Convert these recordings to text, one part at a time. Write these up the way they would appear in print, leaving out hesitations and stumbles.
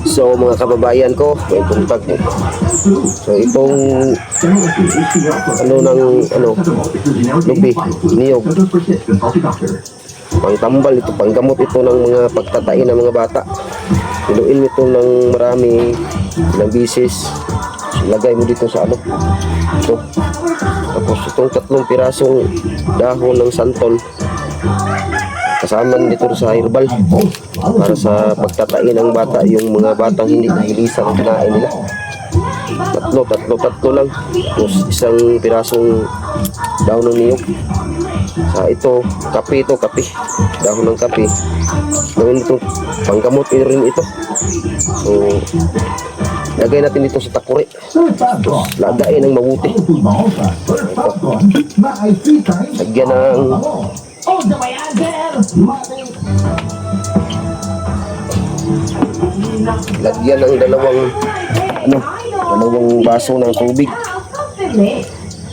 So mga kababayan ko, may contact mo. So itong lubi, niyog, pangtambal ito, panggamot ito ng mga pagtatain ng mga bata. Pinuin mo ito ng marami, ilang bisis. So, lagay mo dito sa ito. Tapos itong 3 pirasong dahon ng santol, kasama dito sa herbal para sa pagtatain ng bata, yung mga batang hindi nahilisang kinain nila. Tatlo lang. Tapos isang pirasong dahon ng niyog. Sa ito, kape, dahon ng kape. Gawin ito, panggamot rin ito. So, lagay natin dito sa takuri. Tapos, lagayin ng mabuti. Lagyan ng dalawang baso ng tubig.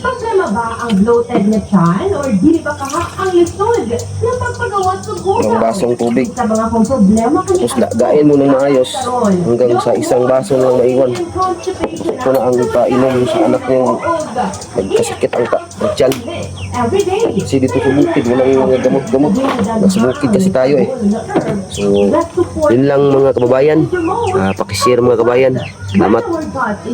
Problema ba ang bloated na tiyan or di ba ang lisod ng pagpagawa sa buhay? Yung basong tubig. Sa mga kong problema Tapos lagayin mo ng maayos hanggang sa isang baso lang maiwan. Ito na ang ipainom sa anak niyong nagkasakit ang tiyan. Kasi dito sa bukid, walang mga gamot-gamot. Nasa bukid kasi tayo eh. So, yun lang mga kababayan. Pakishare mga kababayan. Salamat.